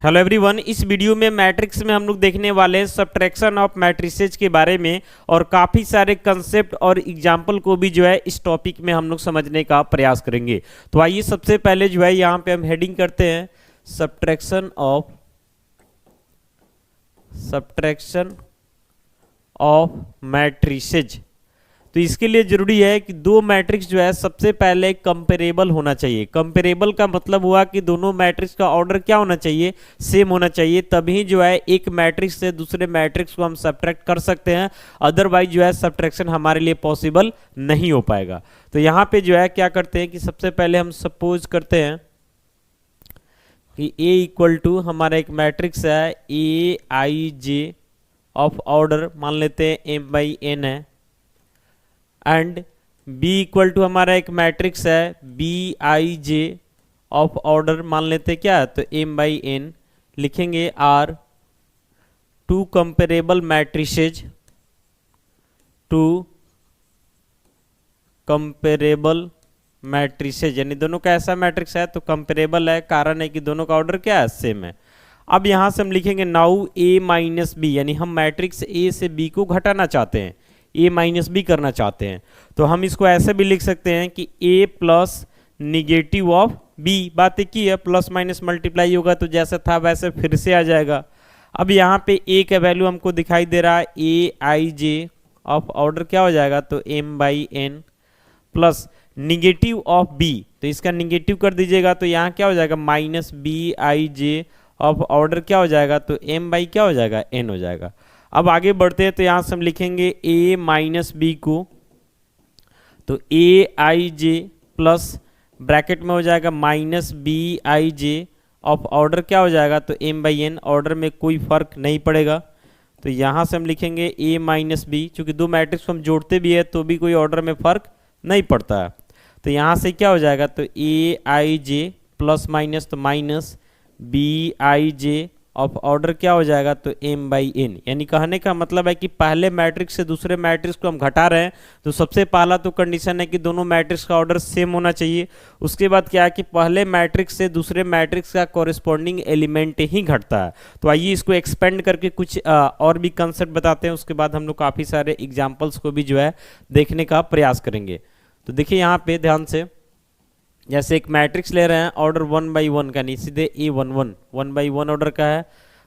Hello everyone, इस video में matrix में हम लोग देखने वाले हैं सब्ट्रैक्शन ऑफ मैट्रिसेज के बारे में और काफ़ी सारे कंसेप्ट और एग्जाम्पल को भी जो है इस टॉपिक में हम लोग समझने का प्रयास करेंगे। तो आइए सबसे पहले जो है यहाँ पे हम हेडिंग करते हैं सब्ट्रैक्शन ऑफ मैट्रिसेज। तो इसके लिए जरूरी है कि दो मैट्रिक्स जो है सबसे पहले कंपेरेबल होना चाहिए। कंपेरेबल का मतलब हुआ कि दोनों मैट्रिक्स का ऑर्डर क्या होना चाहिए, सेम होना चाहिए, तभी जो है एक मैट्रिक्स से दूसरे मैट्रिक्स को हम सब्ट्रैक्ट कर सकते हैं। अदरवाइज जो है सब्ट्रैक्शन हमारे लिए पॉसिबल नहीं हो पाएगा। तो यहाँ पे जो है क्या करते हैं कि सबसे पहले हम सपोज करते हैं कि A इक्वल टू हमारा एक मैट्रिक्स है ए आई जे ऑफ ऑर्डर मान लेते हैं m/n है, एंड B इक्वल टू हमारा एक मैट्रिक्स है B/i/j ऑफ ऑर्डर मान लेते हैं क्या, तो m/n लिखेंगे R two comparable matrices, two comparable matrices, यानी दोनों का ऐसा मैट्रिक्स है तो कंपेरेबल है, कारण है कि दोनों का ऑर्डर क्या है, सेम है। अब यहां से हम लिखेंगे नाउ A-B, यानी हम मैट्रिक्स A से B को घटाना चाहते हैं, A-B करना चाहते हैं। तो हम इसको ऐसे भी लिख सकते हैं कि A plus negative of B, बात एक ही है, प्लस माइनस मल्टीप्लाई होगा तो जैसा था वैसे फिर से आ जाएगा। अब यहाँ पे A का वैल्यू हमको दिखाई दे रहा है A/i/j ऑफ ऑर्डर क्या हो जाएगा, तो m/n plus negative of B, तो इसका निगेटिव कर दीजिएगा तो यहाँ क्या हो जाएगा माइनस B/i/j ऑफ ऑर्डर क्या हो जाएगा, तो m/ क्या हो जाएगा, n हो जाएगा। अब आगे बढ़ते हैं तो यहाँ से हम लिखेंगे A-B को, तो A/i/j प्लस ब्रैकेट में हो जाएगा माइनस B/i/j ऑफ ऑर्डर क्या हो जाएगा, तो m/n, ऑर्डर में कोई फर्क नहीं पड़ेगा। तो यहाँ से हम लिखेंगे A-B, चूंकि दो मैट्रिक्स को हम जोड़ते भी है तो भी कोई ऑर्डर में फर्क नहीं पड़ता है। तो यहाँ से क्या हो जाएगा, तो A/i/j प्लस माइनस तो माइनस B/i/j ऑफ ऑर्डर क्या हो जाएगा, तो m/n, यानी कहने का मतलब है कि पहले मैट्रिक्स से दूसरे मैट्रिक्स को हम घटा रहे हैं तो सबसे पहला तो कंडीशन है कि दोनों मैट्रिक्स का ऑर्डर सेम होना चाहिए। उसके बाद क्या है कि पहले मैट्रिक्स से दूसरे मैट्रिक्स का कॉरेस्पॉन्डिंग एलिमेंट ही घटता है। तो आइए इसको एक्सपेंड करके कुछ और भी कंसेप्ट बताते हैं, उसके बाद हम लोग काफ़ी सारे एग्जाम्पल्स को भी जो है देखने का प्रयास करेंगे। तो देखिए यहाँ पे ध्यान से, जैसे एक मैट्रिक्स ले रहे हैं ऑर्डर 1/1 का, नहीं सीधे A11 1/1 ऑर्डर का है,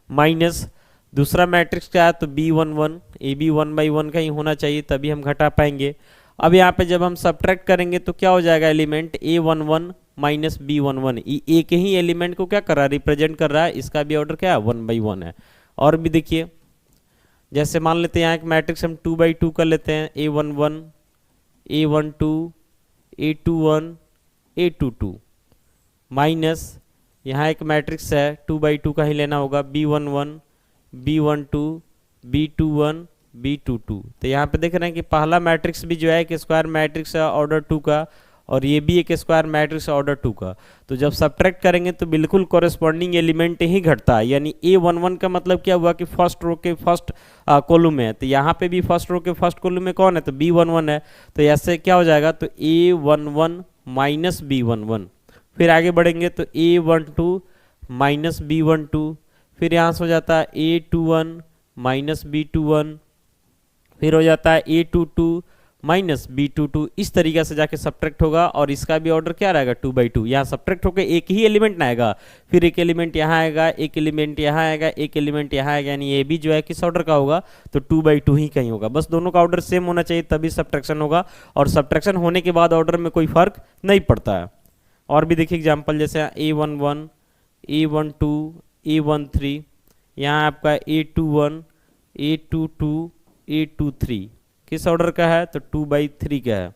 माइनस दूसरा मैट्रिक्स का है तो B11, ए भी 1/1 का ही होना चाहिए तभी हम घटा पाएंगे। अब यहाँ पे जब हम सब्ट्रैक्ट करेंगे तो क्या हो जाएगा, एलिमेंट A11 माइनस B11, ये एक ही एलिमेंट को क्या कर रहा है, रिप्रेजेंट कर रहा है, इसका भी ऑर्डर क्या है, 1/1 है। और भी देखिए, जैसे मान लेते हैं यहाँ एक मैट्रिक्स हम 2/2 कर लेते हैं, A11 A12 A21 A22 minus यहाँ एक मैट्रिक्स है 2/2 का ही लेना होगा, B11 B12 B21 B22। तो यहाँ पे देख रहे हैं कि पहला मैट्रिक्स भी जो है एक स्क्वायर मैट्रिक्स है ऑर्डर 2 का, और ये भी एक स्क्वायर मैट्रिक्स ऑर्डर 2 का। तो जब सब्ट्रैक्ट करेंगे तो बिल्कुल कॉरेस्पॉन्डिंग एलिमेंट ही घटता है, यानी A11 का मतलब क्या हुआ कि फर्स्ट रो के फर्स्ट कॉलम में है, तो यहाँ पे भी फर्स्ट रो के फर्स्ट कॉलम में कौन है, तो B11 है। तो ऐसे क्या हो जाएगा, तो A11 माइनस B11, फिर आगे बढ़ेंगे तो A12 माइनस B12, फिर यहाँ से हो जाता है A21 माइनस B21, फिर हो जाता है A22 माइनस B22। इस तरीके से जाके सब्ट्रैक्ट होगा और इसका भी ऑर्डर क्या रहेगा, 2/2। यहाँ सब्ट्रैक्ट होकर एक ही एलिमेंट ना आएगा, फिर एक एलिमेंट यहाँ आएगा, एक एलिमेंट यहाँ आएगा, एक एलिमेंट यहाँ आएगा, यानी ये भी जो है किस ऑर्डर का होगा, तो 2/2 ही कहीं होगा। बस दोनों का ऑर्डर सेम होना चाहिए तभी सब्ट्रैक्शन होगा, और सब्ट्रैक्शन होने के बाद ऑर्डर में कोई फर्क नहीं पड़ता है। और भी देखिए एग्जाम्पल, जैसे A11 A12 A13, यहाँ आपका A21 A22 A23 किस ऑर्डर का है, तो 2/3 का है,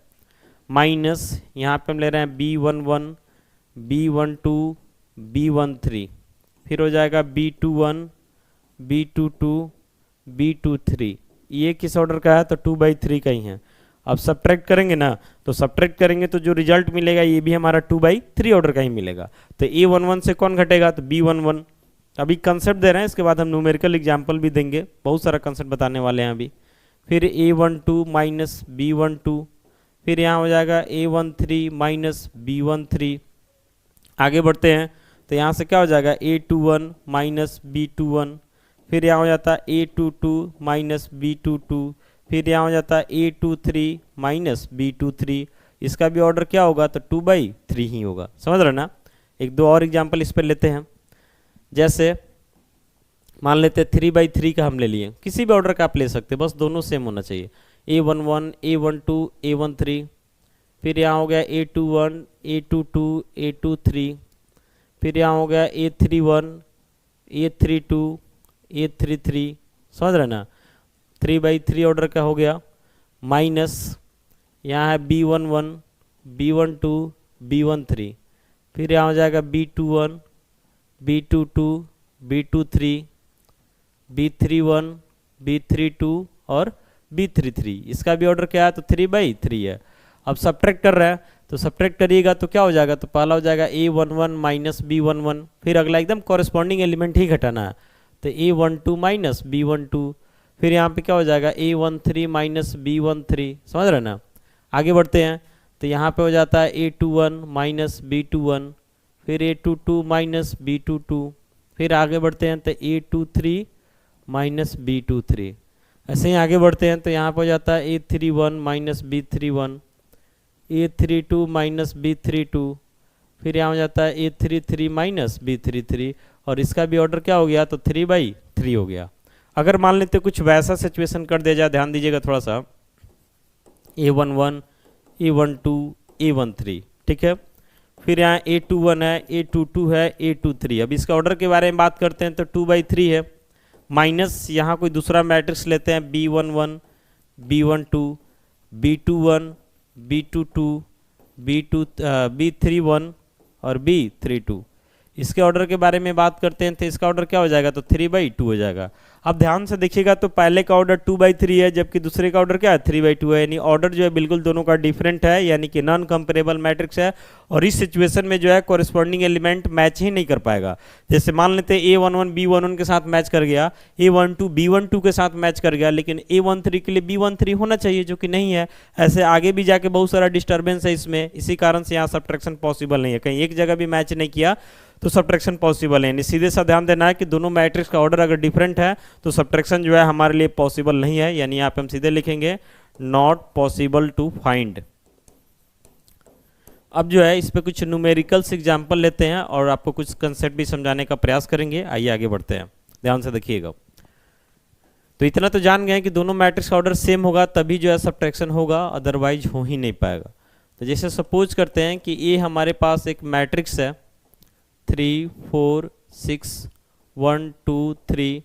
माइनस यहाँ पे हम ले रहे हैं B11 B12 B13, फिर हो जाएगा B21 B22 B23, ये किस ऑर्डर का है, तो 2/3 का ही है। अब सब्ट्रैक्ट करेंगे ना, तो सब्ट्रैक्ट करेंगे तो जो रिजल्ट मिलेगा ये भी हमारा 2/3 ऑर्डर का ही मिलेगा। तो A11 से कौन घटेगा, तो B11। अभी कंसेप्ट दे रहे हैं, इसके बाद हम न्यूमेरिकल एग्जाम्पल भी देंगे, बहुत सारा कंसेप्ट बताने वाले हैं अभी। फिर A12 माइनस B12, फिर यहाँ हो जाएगा A13 माइनस B13। आगे बढ़ते हैं तो यहाँ से क्या हो जाएगा A21 माइनस B21, फिर यहाँ हो जाता है A22 माइनस B22, फिर यहाँ हो जाता है A23 माइनस B23। इसका भी ऑर्डर क्या होगा, तो 2/3 ही होगा। समझ रहे ना। एक दो और एग्जाम्पल इस पर लेते हैं। जैसे मान लेते हैं 3/3 का हम ले लिए, किसी भी ऑर्डर का आप ले सकते हैं, बस दोनों सेम होना चाहिए। A11 A12 A13, फिर यहाँ हो गया A21 A22 A23, फिर यहाँ हो गया A31 A32 A33। समझ रहे ना। 3/3 ऑर्डर का हो गया, माइनस यहाँ है B11 B12 B13, फिर यहाँ हो जाएगा B21 B22 B23 B31 B32 और B33। इसका भी ऑर्डर क्या है, तो 3/3 है। अब सब्ट्रैक्ट कर रहा है, तो सब्ट्रैक्ट करिएगा तो क्या हो जाएगा, तो पहला हो जाएगा A11 माइनस B11, फिर अगला एकदम कॉरेस्पॉन्डिंग एलिमेंट ही घटाना है, तो A12 माइनस B12, फिर यहाँ पे क्या हो जाएगा A13 माइनस B13। समझ रहे ना। आगे बढ़ते हैं, तो यहाँ पे हो जाता है A21 माइनस B21, फिर A22 माइनस B22, फिर आगे बढ़ते हैं तो A23 माइनस B23। ऐसे ही आगे बढ़ते हैं तो यहाँ पर हो जाता है A31 minus B31, A32 minus B32, फिर यहाँ हो जाता है A33 माइनस B33, और इसका भी ऑर्डर क्या हो गया, तो 3/3 हो गया। अगर मान लेते कुछ वैसा सिचुएशन कर दिया जाए, ध्यान दीजिएगा थोड़ा सा, A11 A12 A13, ठीक है, फिर यहाँ A21 है A22 है A23। अब इसका ऑर्डर के बारे में बात करते हैं तो 2/3 है, माइनस यहाँ कोई दूसरा मैट्रिक्स लेते हैं B11 B12 B21 B22 B31 और B32। इसके ऑर्डर के बारे में बात करते हैं तो इसका ऑर्डर क्या हो जाएगा, तो 3/2 हो जाएगा। अब ध्यान से देखिएगा तो पहले का ऑर्डर 2/3 है, जबकि दूसरे का ऑर्डर क्या है, 3/2 है। यानी ऑर्डर जो है बिल्कुल दोनों का डिफरेंट है, यानी कि नॉन कंपेरेबल मैट्रिक्स है। और इस सिचुएशन में जो है कॉरेस्पॉन्डिंग एलिमेंट मैच ही नहीं कर पाएगा। जैसे मान लेते हैं A11 B11 के साथ मैच कर गया, A12 B12 के साथ मैच कर गया, लेकिन A13 के लिए B13 होना चाहिए, जो कि नहीं है। ऐसे आगे भी जाके बहुत सारा डिस्टर्बेंस है इसमें, इसी कारण से यहाँ सब्ट्रैक्शन पॉसिबल नहीं है। कहीं एक जगह भी मैच नहीं किया तो सब्ट्रैक्शन पॉसिबल है। यानी सीधे सा ध्यान देना है कि दोनों मैट्रिक्स का ऑर्डर अगर डिफरेंट है तो सब्ट्रैक्शन जो है हमारे लिए पॉसिबल नहीं है। यानी यहाँ पे हम सीधे लिखेंगे नॉट पॉसिबल टू फाइंड। अब जो है इस पे कुछ न्यूमेरिकल्स एग्जांपल लेते हैं और आपको कुछ कंसेप्ट भी समझाने का प्रयास करेंगे। आइए आगे बढ़ते हैं, ध्यान से देखिएगा। तो इतना तो जान गए कि दोनों मैट्रिक्स का ऑर्डर सेम होगा तभी जो है सब्ट्रैक्शन होगा, अदरवाइज हो ही नहीं पाएगा। तो जैसे सपोज करते हैं कि ये हमारे पास एक मैट्रिक्स है 3 4 6 1 2 3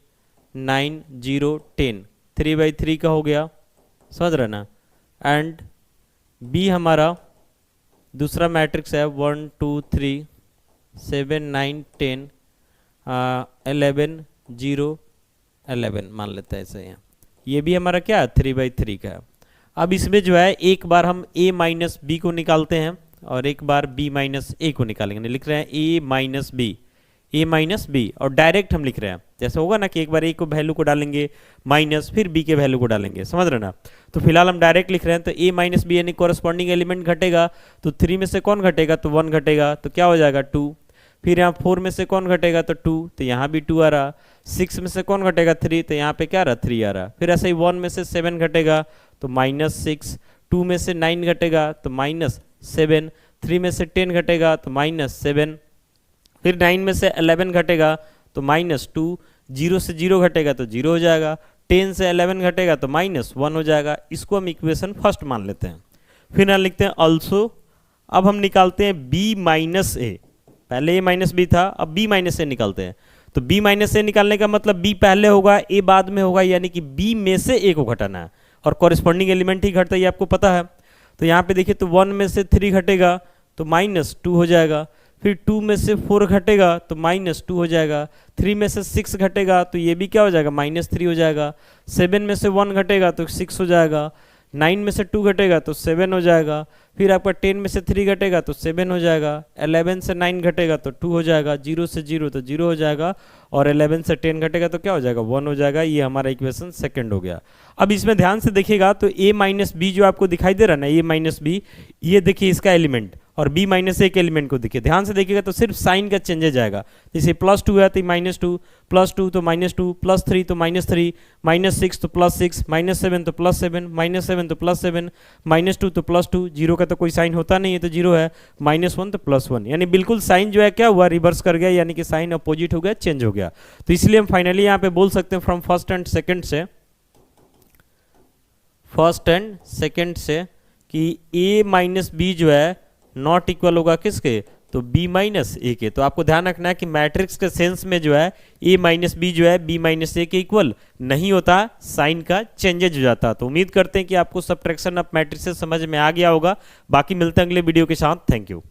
9 0 10, 3/3 का हो गया, समझ रहे ना। एंड बी हमारा दूसरा मैट्रिक्स है 1 2 3 7 9 10 11 0 11 मान लेते हैं ऐसे। यहाँ ये भी हमारा क्या है 3/3 का है। अब इसमें जो है एक बार हम a माइनस बी को निकालते हैं और एक बार b माइनस ए को निकालेंगे। लिख रहे हैं a माइनस बी और डायरेक्ट हम लिख रहे हैं। जैसे होगा ना कि एक बार a को वैल्यू को डालेंगे माइनस, फिर b के वैल्यू को डालेंगे, समझ रहे ना। तो फिलहाल हम डायरेक्ट लिख रहे हैं। तो a माइनस बी यानी कॉरेस्पॉन्डिंग एलिमेंट घटेगा, तो 3 में से कौन घटेगा, तो 1 घटेगा, तो क्या हो जाएगा 2। फिर यहाँ 4 में से कौन घटेगा, तो 2, तो यहाँ भी 2 आ रहा। 6 में से कौन घटेगा 3, तो यहाँ पे क्या आ रहा 3 आ रहा। फिर ऐसे ही 1 में से 7 घटेगा तो -6, 2 में से 9 घटेगा तो -7, 3 में से 10 घटेगा तो -7, फिर 9 में से 11 घटेगा तो -2, 0 से 0 घटेगा तो 0 हो जाएगा, 10 से 11 घटेगा तो -1 हो जाएगा। इसको हम इक्वेशन फर्स्ट मान लेते हैं। फिर यहाँ लिखते हैं ऑल्सो। अब हम निकालते हैं b माइनस ए, पहले a माइनस बी था, अब b माइनस ए निकालते हैं। तो b माइनस ए निकालने का मतलब b पहले होगा a बाद में होगा, यानी कि b में से a को घटाना है और कॉरेस्पॉन्डिंग एलिमेंट ही घटता है, ये आपको पता है। तो यहाँ पे देखिए तो 1 में से 3 घटेगा तो -2 हो जाएगा, फिर 2 में से 4 घटेगा तो -2 हो जाएगा, 3 में से 6 घटेगा तो ये भी क्या हो जाएगा -3 हो जाएगा, 7 में से 1 घटेगा तो 6 हो जाएगा, 9 में से 2 घटेगा तो 7 हो जाएगा, फिर आपका 10 में से 3 घटेगा तो 7 हो जाएगा, 11 से 9 घटेगा तो 2 हो जाएगा, 0 से 0 तो 0 हो जाएगा, और 11 से 10 घटेगा तो क्या हो जाएगा 1 हो जाएगा। ये हमारा इक्वेशन सेकंड हो गया। अब इसमें ध्यान से देखिएगा तो a माइनस बी जो आपको दिखाई दे रहा है ना, a माइनस बी, ये देखिए इसका एलिमेंट, और b माइनस ए के एलिमेंट को देखिए, ध्यान से देखिएगा तो सिर्फ साइन का चेंजेस जाएगा। जैसे +2 है तो -2, +2 तो -2, +3 तो -3, -6 तो +6, -7 तो +7, -7 तो +7, -2 तो +2, 0 का तो कोई साइन होता नहीं है तो 0 है, -1 तो +1, यानी बिल्कुल साइन जो है क्या हुआ, रिवर्स कर गया, यानी कि साइन अपोजिट हो गया, चेंज हो गया। तो इसलिए हम फाइनली यहाँ पे बोल सकते हैं फ्रॉम फर्स्ट एंड सेकंड से कि a माइनस बी जो है नॉट इक्वल होगा किसके, तो b माइनस ए के। तो आपको ध्यान रखना है कि मैट्रिक्स के सेंस में जो है a माइनस बी जो है b माइनस ए के इक्वल नहीं होता, साइन का चेंजेज हो जाता। तो उम्मीद करते हैं कि आपको सब्ट्रैक्शन ऑफ मैट्रिक्स समझ में आ गया होगा। बाकी मिलते हैं अगले वीडियो के साथ। Thank you.